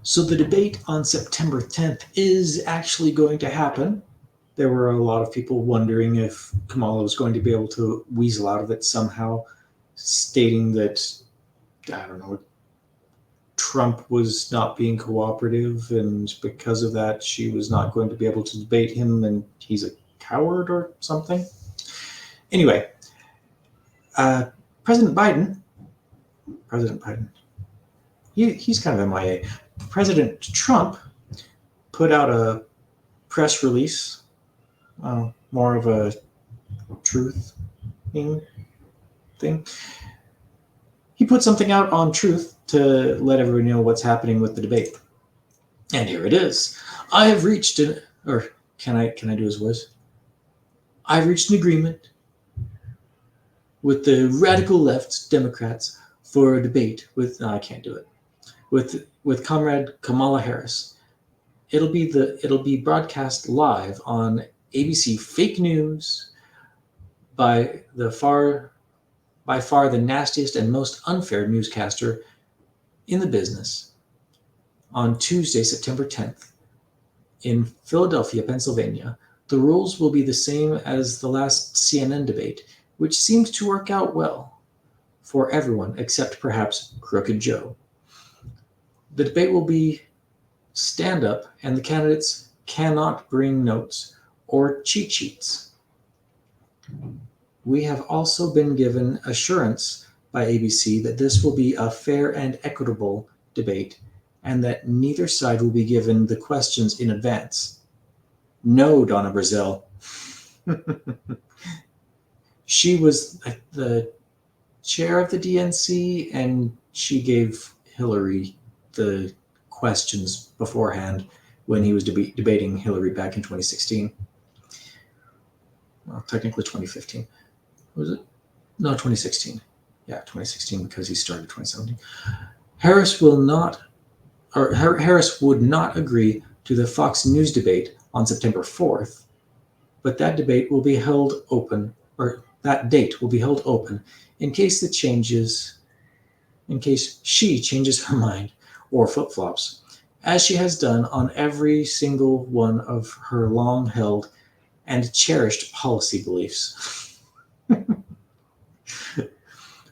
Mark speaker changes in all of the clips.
Speaker 1: So the debate on September 10th is actually going to happen. There were a lot of people wondering if Kamala was going to be able to weasel out of it somehow, stating that, I don't know, Trump was not being cooperative, and because of that, she was not going to be able to debate him, and he's a coward or something. Anyway, uh, President Biden, President Biden, he's kind of MIA. President Trump put out a press release, more of a truth thing. He put something out on Truth to let everyone know what's happening with the debate. And here it is. I have reached an, or can I do his voice? I've reached an agreement with the radical left Democrats for a debate with, no, I can't do it, with Comrade Kamala Harris. It'll be broadcast live on ABC Fake News by the far by far the nastiest and most unfair newscaster in the business on Tuesday, September 10th, in Philadelphia, Pennsylvania. The rules will be the same as the last CNN debate, which seemed to work out well for everyone except perhaps Crooked Joe. The debate will be stand up, and the candidates cannot bring notes or cheat sheets. We have also been given assurance by ABC that this will be a fair and equitable debate and that neither side will be given the questions in advance. No, Donna Brazil. She was the chair of the DNC and she gave Hillary the questions beforehand when he was debating Hillary back in 2016. Well, technically 2015. Was it? No, 2016. Yeah, 2016 because he started 2017. Harris would not agree to the Fox News debate on September 4th, but that debate will be held open, or that date will be held open in case in case she changes her mind or flip flops, as she has done on every single one of her long held and cherished policy beliefs.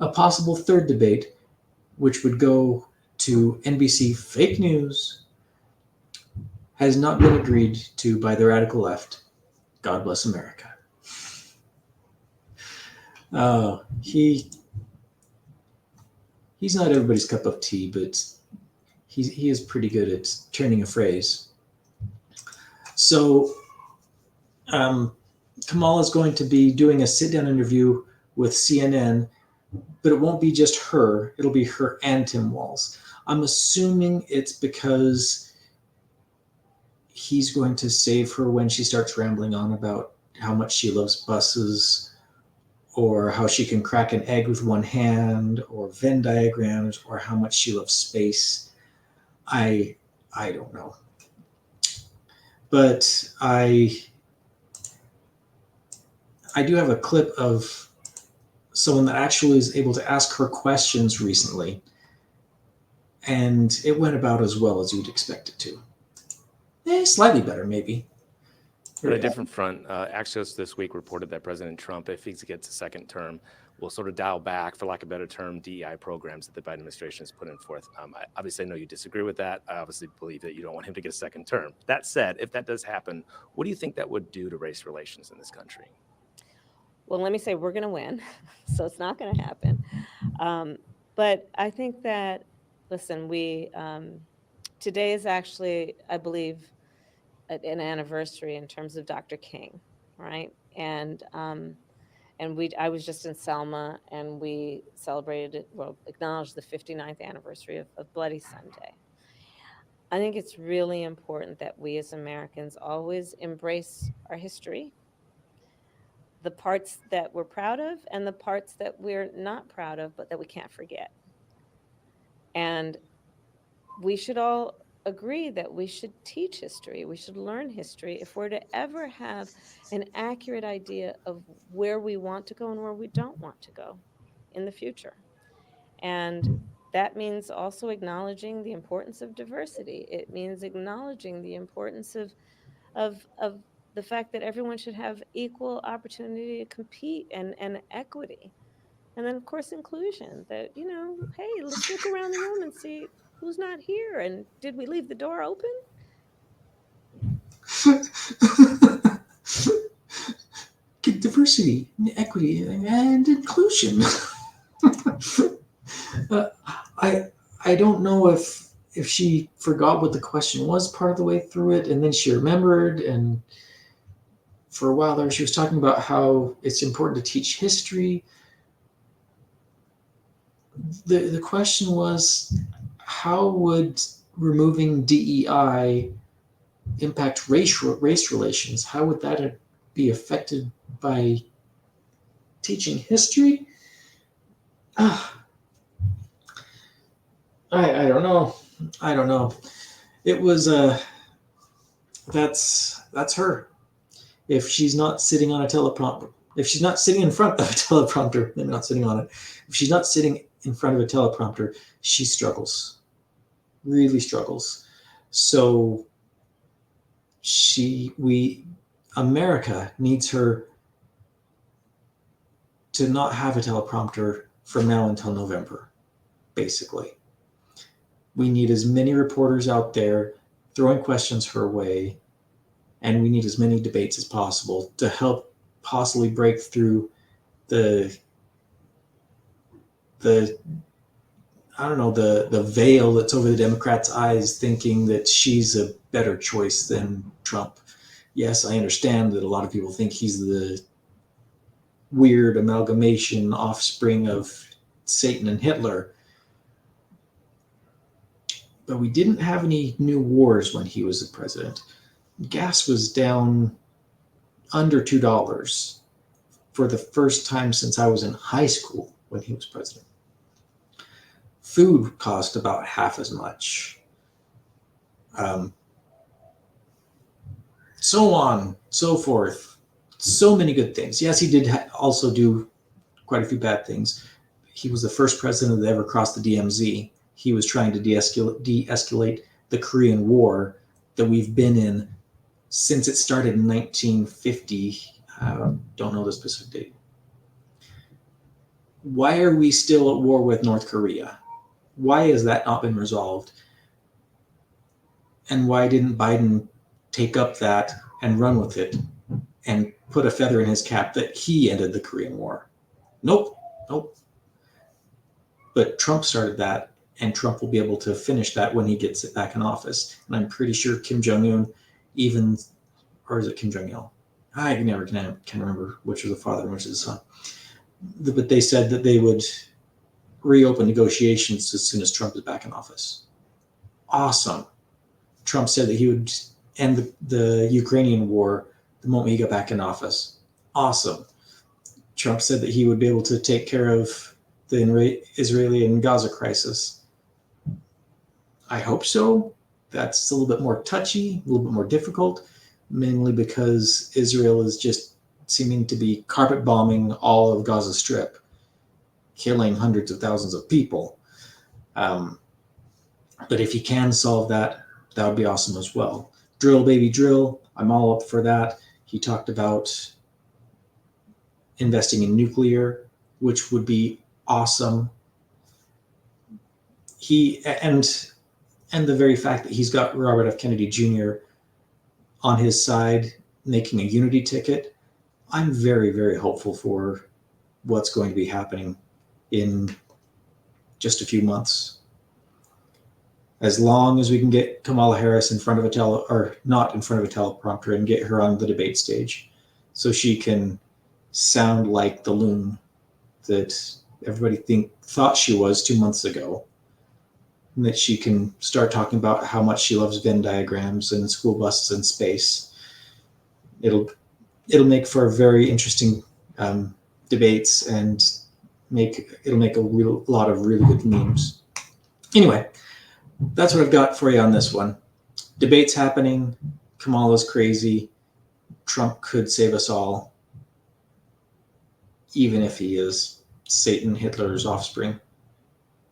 Speaker 1: A possible third debate, which would go to NBC Fake News, has not been agreed to by the radical left. God bless America. He's not everybody's cup of tea, but he is pretty good at turning a phrase. So um, Kamala is going to be doing a sit-down interview with CNN, but it won't be just her. It'll be her and Tim Walz. I'm assuming it's because he's going to save her when she starts rambling on about how much she loves buses or how she can crack an egg with one hand or Venn diagrams or how much she loves space. I don't know. But I do have a clip of someone that actually is able to ask her questions recently, and it went about as well as you'd expect it to. Slightly better, maybe.
Speaker 2: On a different front, Axios this week reported that President Trump, if he gets a second term, will sort of dial back, for lack of a better term, DEI programs that the Biden administration has put in forth. I obviously know you disagree with that. I obviously believe that you don't want him to get a second term. That said, if that does happen, what do you think that would do to race relations in this country?
Speaker 3: Well, let me say we're going to win, so it's not going to happen. But I think that, listen, today is actually, I believe, an anniversary in terms of Dr. King, right? I was just in Selma, and we acknowledged the 59th anniversary of Bloody Sunday. I think it's really important that we as Americans always embrace our history, the parts that we're proud of and the parts that we're not proud of, but that we can't forget. And we should all agree that we should teach history. We should learn history if we're to ever have an accurate idea of where we want to go and where we don't want to go in the future. And that means also acknowledging the importance of diversity. It means acknowledging the importance of the fact that everyone should have equal opportunity to compete and equity. And then, of course, inclusion that, hey, let's look around the room and see who's not here. And did we leave the door open?
Speaker 1: Diversity, equity, and inclusion. uh, I don't know if she forgot what the question was part of the way through it, and then she remembered. And for a while there, she was talking about how it's important to teach history. The question was, how would removing DEI impact race relations? How would that be affected by teaching history? I don't know. I don't know. It was that's her. If she's not sitting on a teleprompter, if she's not sitting in front of a teleprompter, maybe not sitting on it. If she's not sitting in front of a teleprompter, she struggles, really struggles. So America needs her to not have a teleprompter from now until November, basically. We need as many reporters out there throwing questions her way, and we need as many debates as possible to help possibly break through the I don't know, the veil that's over the Democrats' eyes, thinking that she's a better choice than Trump. Yes, I understand that a lot of people think he's the weird amalgamation offspring of Satan and Hitler. But we didn't have any new wars when he was the president. Gas was down under $2 for the first time since I was in high school when he was president. Food cost about half as much. So on, so forth. So many good things. Yes, he did also do quite a few bad things. He was the first president that ever crossed the DMZ. He was trying to de-escalate the Korean War that we've been in since it started in 1950. Don't know the specific date. Why are we still at war with North Korea? Why has that not been resolved? And why didn't Biden take up that and run with it and put a feather in his cap that he ended the Korean War? Nope. But Trump started that, and Trump will be able to finish that when he gets it back in office. And I'm pretty sure Kim Jong-un or is it Kim Jong-il? I never can remember which is the father and which is the son. But they said that they would reopen negotiations as soon as Trump is back in office. Awesome. Trump said that he would end the Ukrainian war the moment he got back in office. Awesome. Trump said that he would be able to take care of the Israeli and Gaza crisis. I hope so. That's a little bit more touchy, a little bit more difficult, mainly because Israel is just seeming to be carpet bombing all of Gaza Strip, killing hundreds of thousands of people. But if he can solve that, that would be awesome as well. Drill, baby, drill. I'm all up for that. He talked about investing in nuclear, which would be awesome. And the very fact that he's got Robert F. Kennedy Jr. on his side, making a unity ticket, I'm very, very hopeful for what's going to be happening in just a few months. As long as we can get Kamala Harris in front of not in front of a teleprompter, and get her on the debate stage so she can sound like the loon that everybody thought she was 2 months ago, and that she can start talking about how much she loves Venn diagrams and school buses and space. It'll make for very interesting debates, and it'll make a lot of really good memes. Anyway, that's what I've got for you on this one. Debates happening. Kamala's crazy. Trump could save us all, even if he is Satan, Hitler's offspring.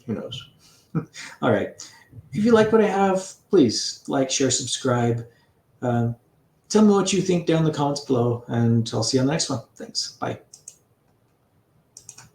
Speaker 1: Who knows? All right. If you like what I have, please like, share, subscribe. Um, Tell me what you think down in the comments below, and I'll see you on the next one. Thanks. Bye.